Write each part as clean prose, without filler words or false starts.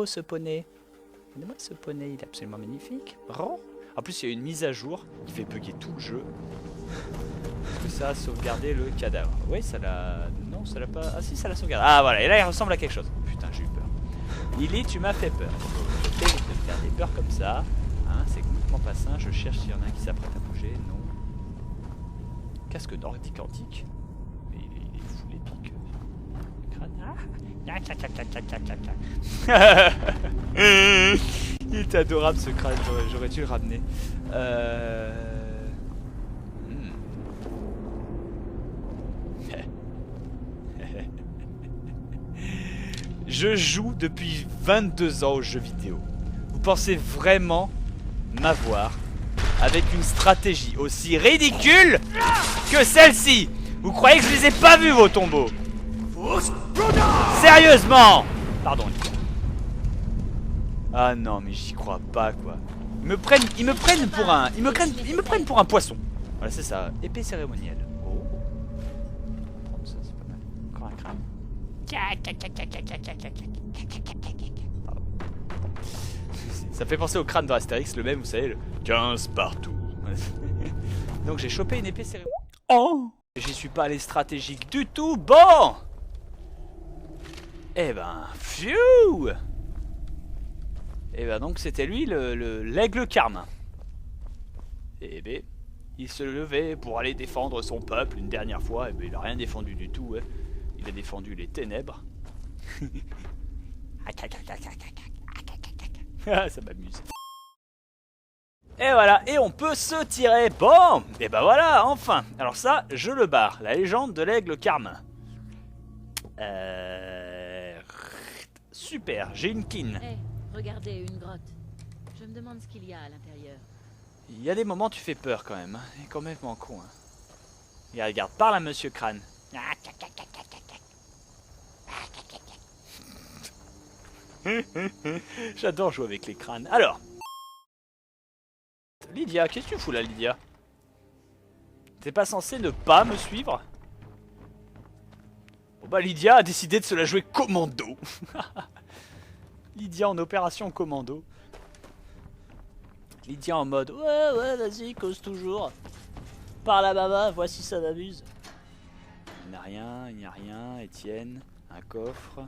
beau ce poney. Regardez-moi ce poney, il est absolument magnifique. Ron. En plus, il y a une mise à jour qui fait bugger tout le jeu. Est-ce que ça a sauvegardé le cadavre? Oui, ça l'a... Non, ça l'a pas... Ah si, ça l'a sauvegardé. Ah voilà, et là il ressemble à quelque chose. Putain, j'ai eu peur. Lily, tu m'as fait peur. J'essaie de te faire des peurs comme ça. Hein, c'est complètement pas sain. Je cherche s'il y en a un qui s'apprête à bouger. Non. Casque nordique antique. Mais il est fou l'épique. Il est adorable ce crâne, j'aurais dû le ramener. Je joue depuis 22 ans aux jeux vidéo. Vous pensez vraiment m'avoir avec une stratégie aussi ridicule que celle-ci? Vous croyez que je les ai pas vus vos tombeaux? Sérieusement? Pardon. Ah non mais j'y crois pas quoi. Ils me prennent pour un poisson. Voilà c'est ça, épée cérémonielle. Oh. Ça c'est pas mal. Encore un crâne. Ça fait penser au crâne dans Astérix, le même, vous savez, le 15 partout. Donc j'ai chopé une épée cérémonielle. Oh! J'y suis pas allé stratégique du tout. Bon! Eh ben, pfiou! Eh ben donc c'était lui l'aigle carmin. Eh ben, il se levait pour aller défendre son peuple une dernière fois. Eh ben il a rien défendu du tout. Ouais. Il a défendu les ténèbres. Ça m'amuse. Et voilà, et on peut se tirer. Bon, et ben voilà, enfin. Alors ça, je le barre. La légende de l'aigle carmin. Super, j'ai une kin. Hey, regardez, une grotte. Je me demande ce qu'il y a à l'intérieur. Il y a des moments tu fais peur quand même. Il est complètement con. Hein. Et regarde, parle à Monsieur Crâne. J'adore jouer avec les crânes. Alors. Lydia, qu'est-ce que tu fous là, Lydia? T'es pas censé ne pas me suivre? Bon bah Lydia a décidé de se la jouer commando. Lydia en opération commando. Lydia en mode ouais vas-y cause toujours. Par la baba, voici ça m'amuse. Il n'y a rien, Étienne, un coffre,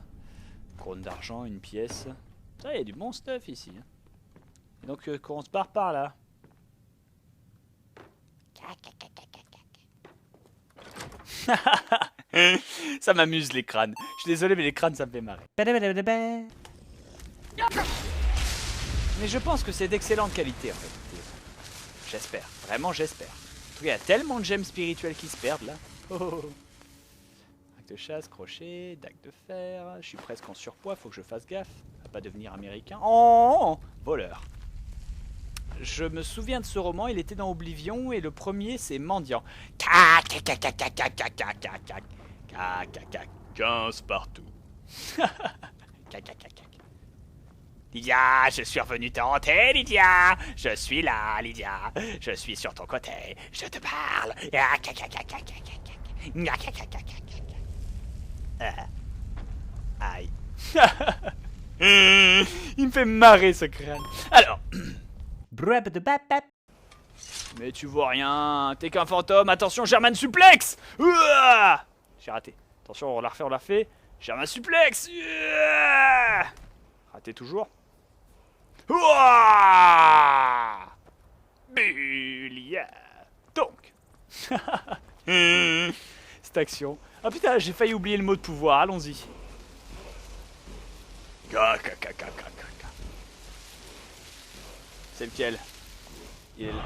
couronne d'argent, une pièce. Ça il y a du bon stuff ici. Et donc qu'on se barre par là. Ça m'amuse les crânes. Je suis désolé mais les crânes ça me fait marrer. Mais je pense que c'est d'excellente qualité en fait. J'espère, vraiment j'espère. En tout cas il y a tellement de gemmes spirituelles qui se perdent là. Oh. Dague de chasse, crochet, dague de fer. Je suis presque en surpoids, faut que je fasse gaffe à pas devenir américain. Oh, voleur. Je me souviens de ce roman, il était dans Oblivion et le premier c'est Mendiant. 15 partout. Lydia, je suis revenu te hanter, Lydia. Je suis là, Lydia. Je suis sur ton côté. Je te parle. Aïe. Il me fait marrer ce crâne. Alors. Mais tu vois rien, t'es qu'un fantôme, attention German suplex. J'ai raté, attention on la refait, German suplex. Raté toujours. Bulia. Donc. Cette action. Ah putain, j'ai failli oublier le mot de pouvoir, allons-y. C'est lequel? Il est là.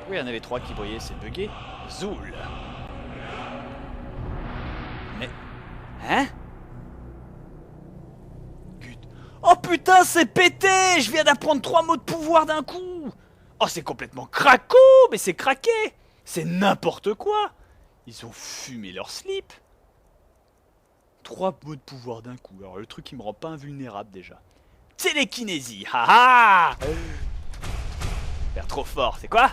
Oui, il y en avait 3 qui brillaient, c'est bugué. Zoul. Mais... Hein? Oh putain, c'est pété! Je viens d'apprendre 3 mots de pouvoir d'un coup! Oh, c'est complètement craco! Mais c'est craqué! C'est n'importe quoi! Ils ont fumé leur slip! 3 mots de pouvoir d'un coup. Alors, le truc qui me rend pas invulnérable déjà. Télékinésie, haha. Faire trop fort, c'est quoi?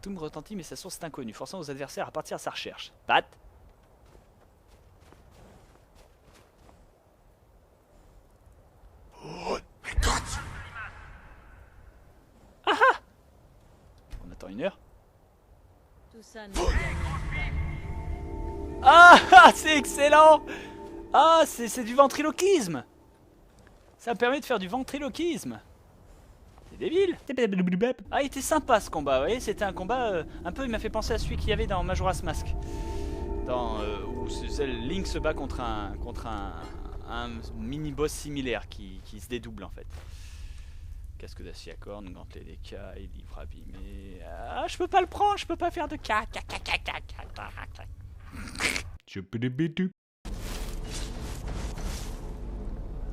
Tout me retentit mais sa source est inconnue, forçant aux adversaires à partir à sa recherche. Pat. Tout ça ne me gagne Ah, c'est excellent. Ah, c'est du ventriloquisme. Ça me permet de faire du ventriloquisme. C'est débile. Ah, il était sympa ce combat, vous voyez, c'était un combat un peu, il m'a fait penser à celui qu'il y avait dans Majora's Mask. Où Link se bat contre un mini-boss similaire qui se dédouble en fait. Casque d'acier à cornes, gantelet d'écailles, livre abîmé. Ah, je peux pas le prendre, je peux pas faire de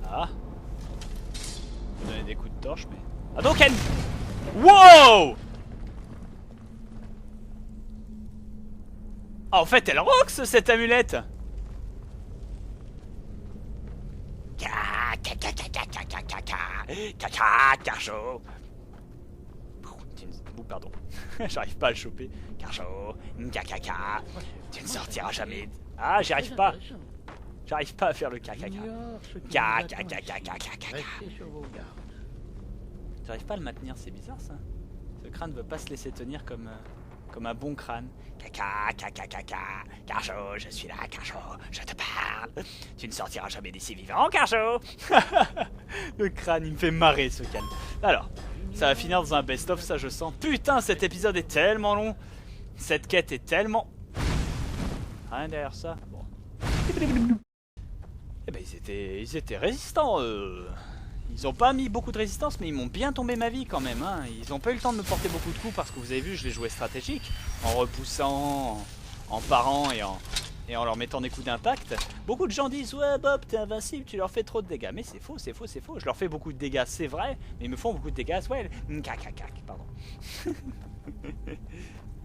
Ah. Je vais donner des coups de torche, mais. Ah donc elle. Wow. Ah, en fait, elle rocks cette amulette. Carcho. Pardon, j'arrive pas à le choper. Carcho, tu ne sortiras jamais. Ah, j'y arrive pas. J'arrive pas à faire le caca. J'arrive pas à le maintenir, c'est bizarre ça. Ce crâne ne veut pas se laisser tenir comme un bon crâne. Carcho, je suis là, Carcho, je te parle. Tu ne sortiras jamais d'ici vivant, Carcho. Le crâne, il me fait marrer ce calme. Alors, ça va finir dans un best-of, ça je sens. Putain, cet épisode est tellement long. Cette quête est tellement... Rien derrière ça. Bon. Eh ben, ils étaient résistants, Ils ont pas mis beaucoup de résistance, mais ils m'ont bien tombé ma vie quand même, hein. Ils ont pas eu le temps de me porter beaucoup de coups parce que vous avez vu, je l'ai joué stratégique. En repoussant, en parant et en leur mettant des coups d'impact. Beaucoup de gens disent, ouais Bob, t'es invincible, tu leur fais trop de dégâts. Mais c'est faux, c'est faux, c'est faux. Je leur fais beaucoup de dégâts, c'est vrai, mais ils me font beaucoup de dégâts, ouais. Pardon.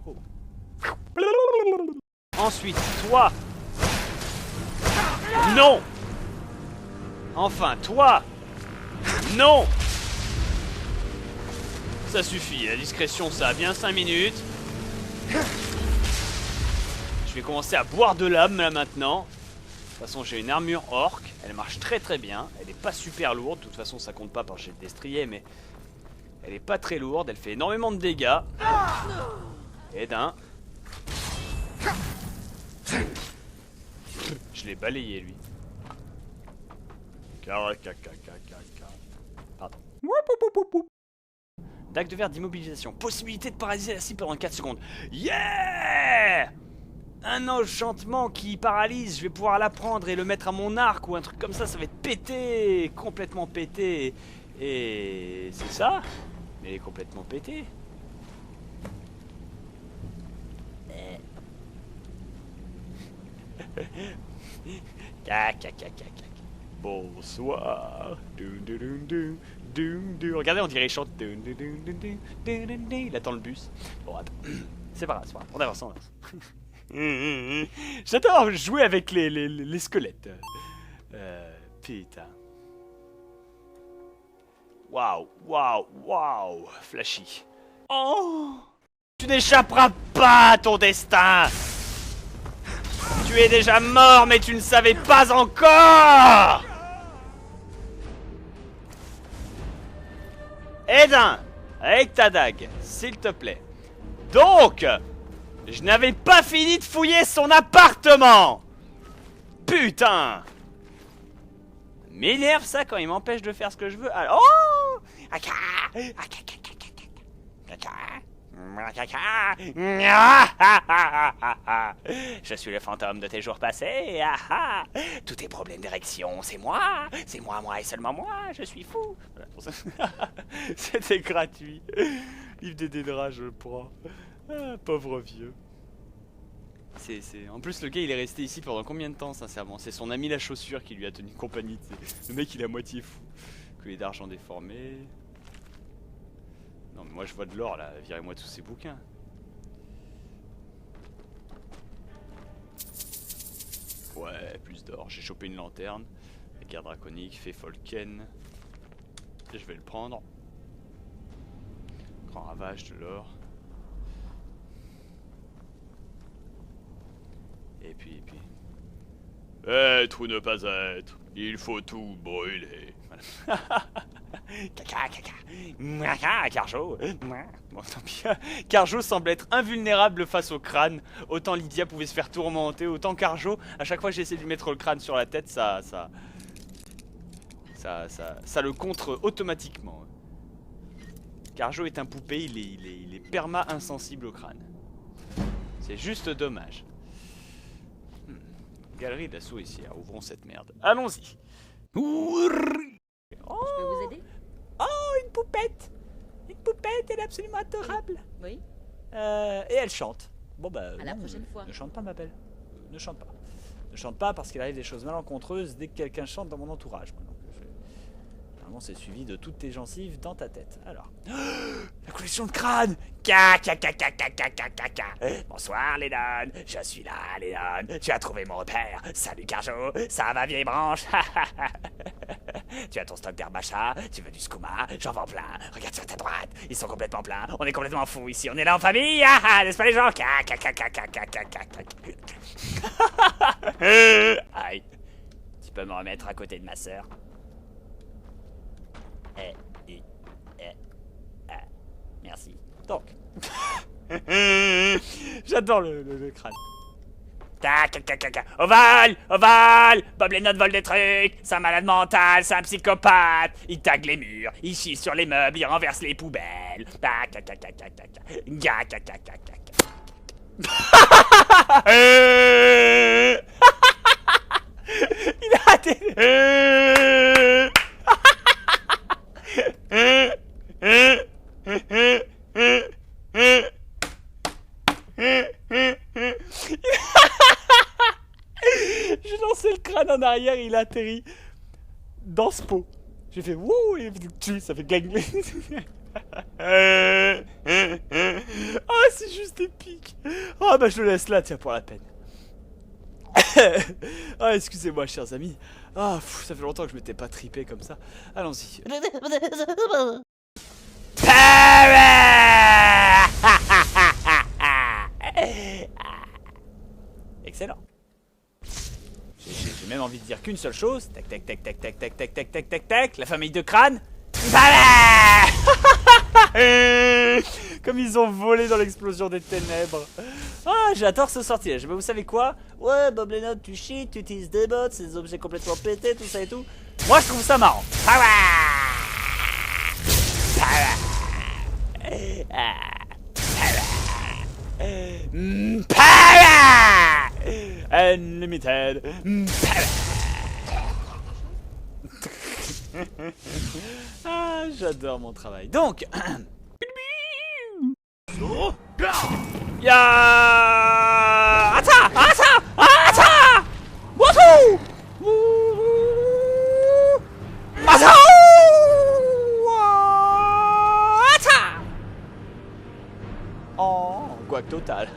Oh. Ensuite, toi. Non. Enfin, toi. Non. Ça suffit, la discrétion ça a bien 5 minutes. Je vais commencer à boire de l'âme là maintenant. De toute façon j'ai une armure orc, elle marche très très bien. Elle est pas super lourde, de toute façon ça compte pas parce que j'ai le destrier, mais elle est pas très lourde, elle fait énormément de dégâts. Et d'un. Je l'ai balayé lui. Pardon. Dague de verre d'immobilisation. Possibilité de paralyser la cible pendant 4 secondes. Yeah! Un enchantement qui paralyse. Je vais pouvoir l'apprendre et le mettre à mon arc ou un truc comme ça. Ça va être pété. Complètement pété. Et c'est ça. Mais il est complètement pété. Bonsoir. Regardez, on dirait il chante. Il attend le bus. Bon, attends. C'est pas grave, c'est pas grave. On avance, on avance. J'adore jouer avec les squelettes. Putain. Waouh. Flashy. Oh! Tu n'échapperas pas à ton destin! Tu es déjà mort, mais tu ne savais pas encore! Edin, avec ta dague, s'il te plaît. Donc, je n'avais pas fini de fouiller son appartement! Putain! M'énerve ça quand il m'empêche de faire ce que je veux. Alors, oh! Je suis le fantôme de tes jours passés. Tous tes problèmes d'érection, c'est moi et seulement moi. Je suis fou. C'était gratuit. Livre des dédrages, je le prends. Ah, pauvre vieux. En plus, le gars il est resté ici pendant combien de temps, sincèrement? C'est son ami la chaussure qui lui a tenu compagnie. Le mec il est à moitié fou. Collier d'argent déformé. Non mais moi je vois de l'or là, virez-moi tous ces bouquins. Ouais, plus d'or. J'ai chopé une lanterne. La guerre draconique, fait Folken. Et je vais le prendre. Grand ravage de l'or. Et puis... Être ou ne pas être, il faut tout brûler. Voilà. Caca, caca. Mouah, Carjo. Mouah. Bon, tant pis. Carjo semble être invulnérable face au crâne. Autant Lydia pouvait se faire tourmenter, autant Carjo, à chaque fois que j'essaie de lui mettre le crâne sur la tête, ça le contre automatiquement. Carjo est un poupée, il est perma insensible au crâne. C'est juste dommage. Galerie d'assaut ici, ouvrons cette merde. Allons-y. Oh, Je peux vous aider? une poupette. Une poupette, elle est absolument adorable. Oui. Et elle chante. Bon bah. À la prochaine fois. Ne chante pas, ma belle. Ne chante pas. Ne chante pas parce qu'il arrive des choses malencontreuses dès que quelqu'un chante dans mon entourage. Moi. Donc, normalement, c'est suivi de toutes tes gencives dans ta tête. Alors. La collection de crânes. Bonsoir, Lennon. Je suis là, Lennon. Tu as trouvé mon repère. Salut, Carjo. Ça va, vieille branche. Tu as ton stock d'herbacha, tu veux du skouma, j'en vends plein. Regarde sur ta droite, ils sont complètement pleins. On est complètement fous ici, on est là en famille. N'est-ce pas les gens? Aïe. Tu peux me remettre à côté de ma sœur? Merci. Donc. J'adore le crâne. Ovale! Ovale! Bob Lennon vole des trucs! C'est un malade mental, c'est un psychopathe! Il tague les murs, il chie sur les meubles, il renverse les poubelles! Il a raté! J'ai lancé le crâne en arrière et il a atterri dans ce pot. J'ai fait wouh et ça fait gling. Ah, c'est juste épique. Ah bah je le laisse là, tiens, pour la peine. Ah, excusez-moi, chers amis. Ah, ça fait longtemps que je m'étais pas tripé comme ça. Allons-y. Excellent. J'ai même envie de dire qu'une seule chose. Tac tac tac tac tac tac tac tac tac tac tac. La famille de crâne. Comme ils ont volé dans l'explosion des ténèbres. Ah, j'adore ce sortilège. Mais vous savez quoi? Ouais, Bob Lennon, tu cheats, tu utilises des bots, c'est des objets complètement pétés, tout ça et tout. Moi, je trouve ça marrant. Unlimited. Ah, j'adore mon travail. Donc, ya, ata, ata, ata, wahoo, ata, ata. Oh, quoi que total.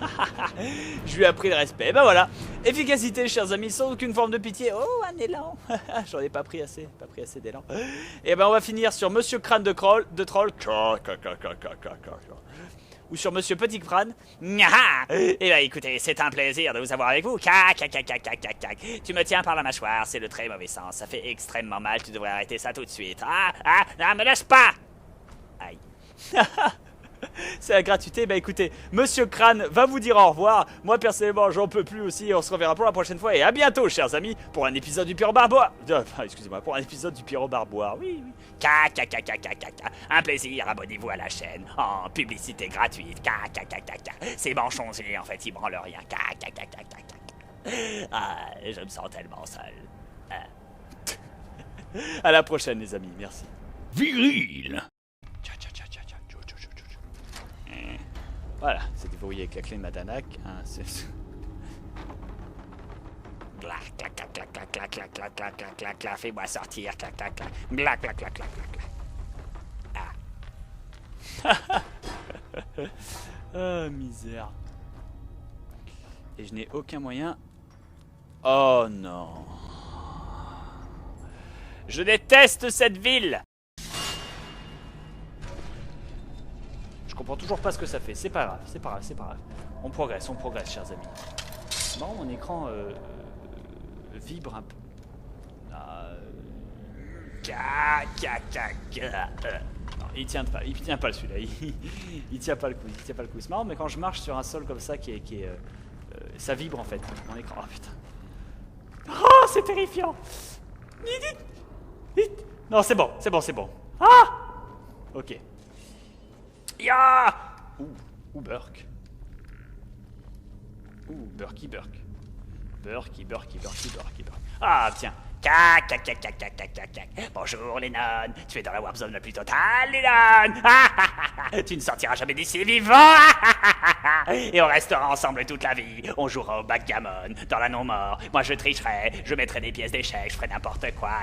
Je lui ai appris le respect. Ben voilà. Efficacité, chers amis, sans aucune forme de pitié. Oh, un élan. J'en ai pas pris assez d'élan. Et ben on va finir sur Monsieur Crâne de Troll. Ou sur Monsieur Petit Crâne. Et ben écoutez, c'est un plaisir de vous avoir avec vous. Tu me tiens par la mâchoire, c'est le très mauvais sens. Ça fait extrêmement mal, tu devrais arrêter ça tout de suite. Non, me lâche pas. Aïe. C'est la gratuité. Bah écoutez, Monsieur Crâne va vous dire au revoir. Moi personnellement j'en peux plus aussi. On se reverra pour la prochaine fois. Et à bientôt chers amis pour un épisode du Pyro Barboire. Excusez-moi, pour un épisode du Pyro Barboire. Oui. Un plaisir, abonnez-vous à la chaîne. En publicité gratuite. Ces manchons-y en fait ils branlent rien. Ah, je me sens tellement seul. À la prochaine les amis, merci. Viril. Voilà, c'est déverrouillé avec la clé de Madanak. Fais-moi sortir. Ah, misère. Et je n'ai aucun moyen. Oh non. Je déteste cette ville. Je comprends toujours pas ce que ça fait. C'est pas grave. On progresse, chers amis. Bon, mon écran vibre un peu. Non, il tient pas celui-là. Il tient pas le coup. C'est marrant, mais quand je marche sur un sol comme ça, ça vibre en fait, mon écran. Oh putain. Oh, c'est terrifiant. Non, c'est bon. Ah. Ok. Ya. Ouh, Burk. Ouh, Burky. Ah, tiens. Bonjour, Lennon. Tu es dans la warp zone la plus totale, Lennon. Tu ne sortiras jamais d'ici vivant. Et on restera ensemble toute la vie. On jouera au backgammon, dans la non-mort. Moi, je tricherai. Je mettrai des pièces d'échecs. Je ferai n'importe quoi.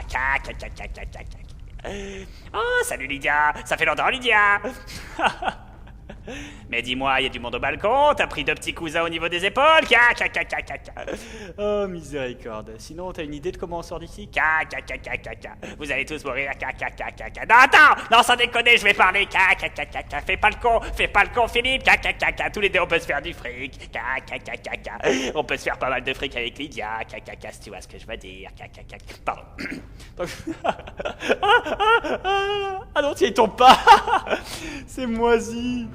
Oh, salut, Lydia. Ça fait longtemps, Lydia. Mais dis-moi, il y a du monde au balcon, t'as pris 2 petits cousins au niveau des épaules. Oh, miséricorde. Sinon, t'as une idée de comment on sort d'ici? Vous allez tous mourir. Non, attends. Non, sans déconner, je vais parler. Fais pas le con, Philippe. Tous les deux, on peut se faire du fric. On peut se faire pas mal de fric avec Lydia. Si tu vois ce que je veux dire. Pardon. Ah non, tiens, il tombe pas. C'est moisi.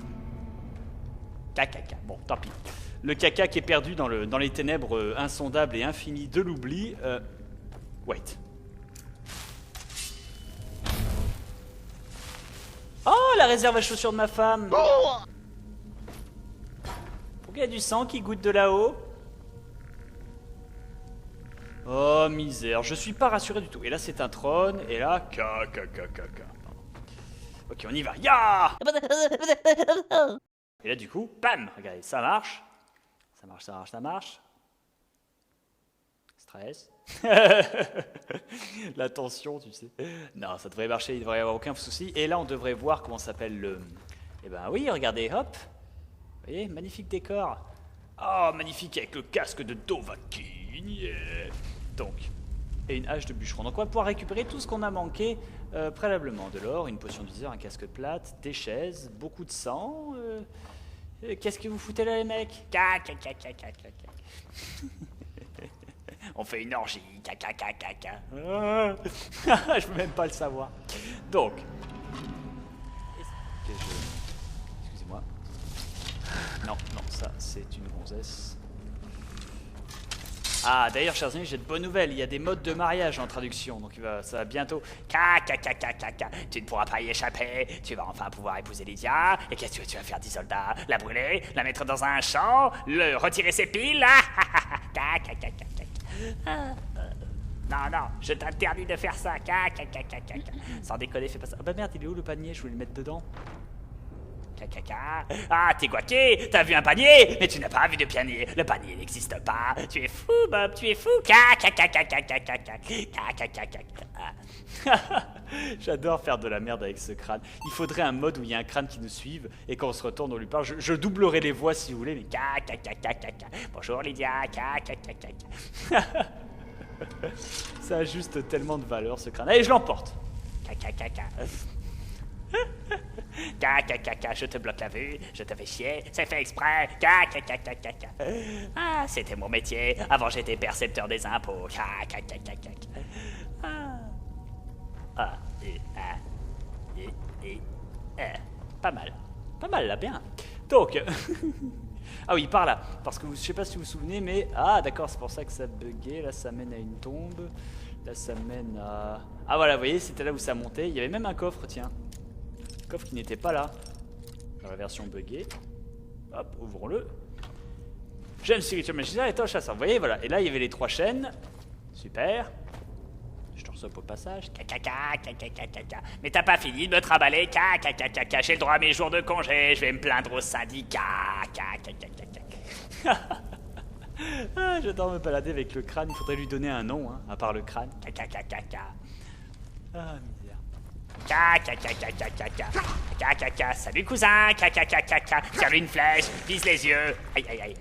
Bon, tant pis. Le caca qui est perdu dans les ténèbres insondables et infinies de l'oubli. Wait. Oh, la réserve à chaussures de ma femme. Pourquoi il y a du sang qui goûte de là-haut? Oh, misère. Je suis pas rassuré du tout. Et là, c'est un trône. Et là, Ok, on y va. Ya. Et là, du coup, bam. Regardez, ça marche. Ça marche. Stress. La tension, tu sais. Non, ça devrait marcher, il devrait y avoir aucun souci. Et là, on devrait voir comment s'appelle le... Eh ben oui, regardez, hop. Vous voyez, magnifique décor. Oh, magnifique avec le casque de Dovahkiin. Yeah. Donc, et une hache de bûcheron. Donc on va pouvoir récupérer tout ce qu'on a manqué préalablement. De l'or, une potion de viseur, un casque de plate, des chaises, beaucoup de sang. Qu'est-ce que vous foutez là, les mecs? On fait une orgie. Je peux même pas le savoir. Donc, excusez-moi. Non, ça c'est une gonzesse. Ah, d'ailleurs, chers amis, j'ai de bonnes nouvelles. Il y a des modes de mariage en traduction, donc ça va bientôt. Tu ne pourras pas y échapper. Tu vas enfin pouvoir épouser Lydia. Et qu'est-ce que tu vas faire d'Isolda? La brûler? La mettre dans un champ? Retirer ses piles? Non, je t'interdis de faire ça. Sans déconner, fais pas ça. Ah bah merde, il est où le panier? Je voulais le mettre dedans. Ah, t'es guaqué, t'as vu un panier, mais tu n'as pas vu de panier. Le panier n'existe pas. Tu es fou, Bob, tu es fou. J'adore faire de la merde avec ce crâne. Il faudrait un mode où il y a un crâne qui nous suive et quand on se retourne, on lui parle. Je doublerai les voix si vous voulez, mais bonjour Lydia. Ça a juste tellement de valeur ce crâne. Allez, je l'emporte. Je te bloque la vue, je te fais chier, c'est fait exprès. Ah, c'était mon métier. Avant, j'étais percepteur des impôts. Pas mal là, bien. Donc, ah oui, par là. Parce que je sais pas si vous vous souvenez, mais ah d'accord, c'est pour ça que ça buguait. Là, ça mène à une tombe. Là, ça mène à... Ah voilà, vous voyez, c'était là où ça montait. Il y avait même un coffre, tiens. Coffre qui n'était pas là dans la version buggée. Hop, ouvrons-le. Jeune spirituel magicien et un chasseur. Vous voyez, voilà. Et là, il y avait les 3 chaînes. Super. Je te reçois au passage. Mais t'as pas fini de me trimballer. J'ai le droit à mes jours de congé. Je vais me plaindre au syndicat. Ah, j'adore me balader avec le crâne. Il faudrait lui donner un nom, hein, à part le crâne. Ah, misère. Salut cousin. Tire-lui une flèche. Vise les yeux. Aïe.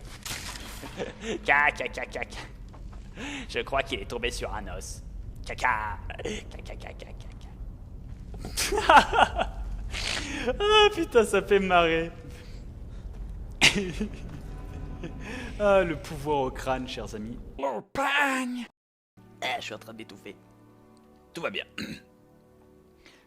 Je crois qu'il est tombé sur un os. Ah putain, ça fait marrer. Ah, le pouvoir au crâne, chers amis. Oh, bang. Je suis en train d'étouffer. Tout va bien.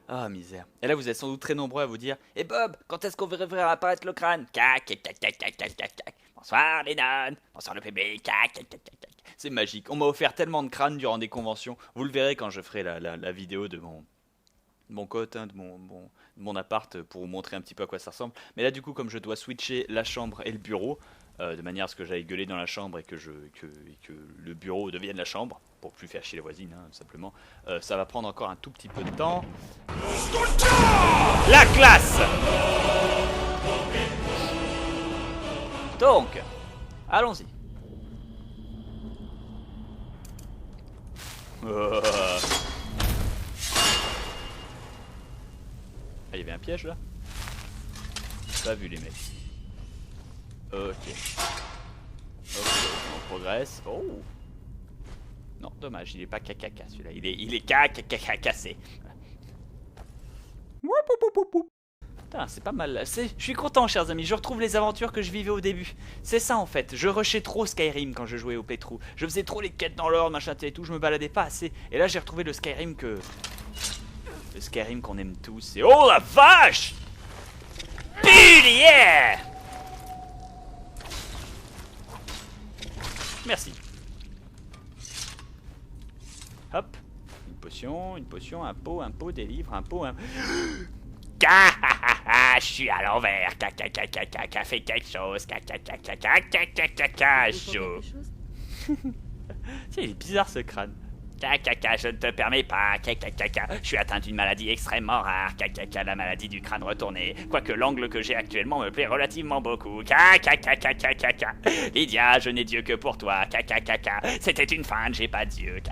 Ah, misère. Et là, vous êtes sans doute très nombreux à vous dire « Eh Bob, quand est-ce qu'on verrait apparaître le crâne ?» Cac, cac, cac, cac, cac, cac, cac, cac. Bonsoir les nonnes, bonsoir le public, cac, cac, cac, cac, cac. C'est magique. On m'a offert tellement de crânes durant des conventions. Vous le verrez quand je ferai la vidéo de mon cote, hein, de mon appart, pour vous montrer un petit peu à quoi ça ressemble. Mais là, du coup, comme je dois switcher la chambre et le bureau, de manière à ce que j'aille gueuler dans la chambre et que le bureau devienne la chambre, pour plus faire chier les voisines, hein, tout simplement, ça va prendre encore un tout petit peu de temps. La classe! Donc, allons-y. Ah, il y avait un piège là? Pas vu les mecs. Ok. Ok, on progresse. Oh! Non, dommage, il est pas caca celui-là. Il est caca cassé. Putain, c'est pas mal. Je suis content, chers amis. Je retrouve les aventures que je vivais au début. C'est ça en fait. Je rushais trop Skyrim quand je jouais au Petrou. Je faisais trop les quêtes dans l'ordre, machin et tout. Je me baladais pas assez. Et là, j'ai retrouvé le Skyrim que. Le Skyrim qu'on aime tous. Et oh la vache! Yeah! Merci. Hop. Une potion, un pot, des livres, un pot, un... Je suis à l'envers. Fait quelque chose. Chaud. Tiens, il est bizarre ce crâne. Je ne te permets pas. Je suis atteint d'une maladie extrêmement rare. La maladie du crâne retourné. Quoique l'angle que j'ai actuellement me plaît relativement beaucoup. Lydia, je n'ai Dieu que pour toi. C'était une feinte, j'ai pas Dieu.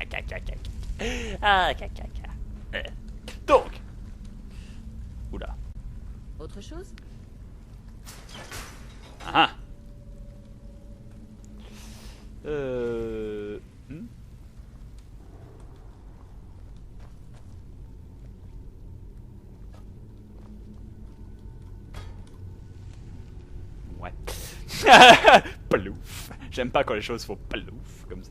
Donc. Oula. Autre chose? Ah. Ouais. Palouf. J'aime pas quand les choses font palouf comme ça.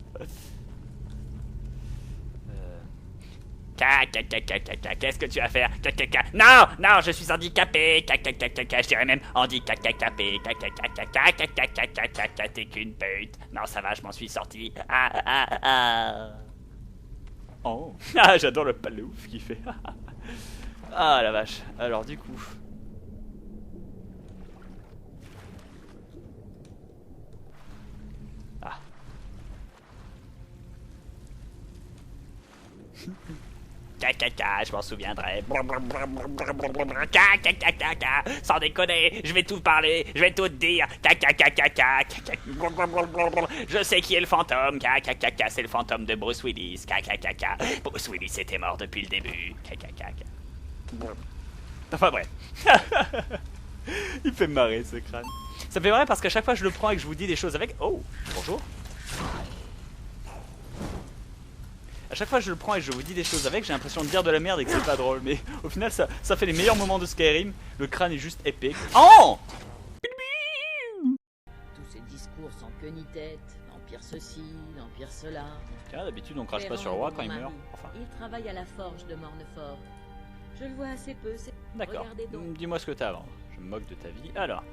Qu'est-ce que tu vas faire? Non, non, je suis handicapé. Je dirais même handicapé. T'es qu'une pute. Non, ça va, je m'en suis sorti. Oh. Ah, j'adore le palouf qu'il fait. Ah la vache. Alors du coup. Ah. Je m'en souviendrai. Sans déconner, je vais tout parler, je vais tout dire. Je sais qui est le fantôme. C'est le fantôme de Bruce Willis. Bruce Willis était mort depuis le début. Enfin bref. Il fait marrer ce crâne. Ça fait marrer parce qu'à chaque fois que je le prends et que je vous dis des choses avec... Oh, bonjour. À chaque fois que je le prends et que je vous dis des choses avec, j'ai l'impression de dire de la merde et que c'est pas drôle. Mais au final, ça fait les meilleurs moments de Skyrim. Le crâne est juste épique. Oh! Tous ces discours sans queue ni tête. L'Empire ceci, l'Empire cela. Tiens, d'habitude, on crache pas sur le roi quand il meurt. Enfin. Il travaille à la forge de Mornefort. Je le vois assez peu. D'accord. Dis-moi ce que t'as avant. Je me moque de ta vie. Alors.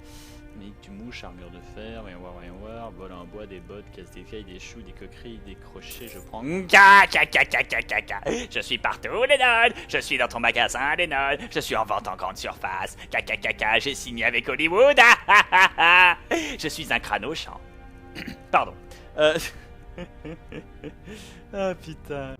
Mais tu mouches, armure de fer, voyons voir, bol en bois, des bottes, casse des feuilles, des choux, des coquerilles, des crochets, je prends... Je suis partout, les nonnes. Je suis dans ton magasin, les nonnes. Je suis en vente en grande surface. J'ai signé avec Hollywood. Je suis un crâne-au-champ. Pardon. Ah putain.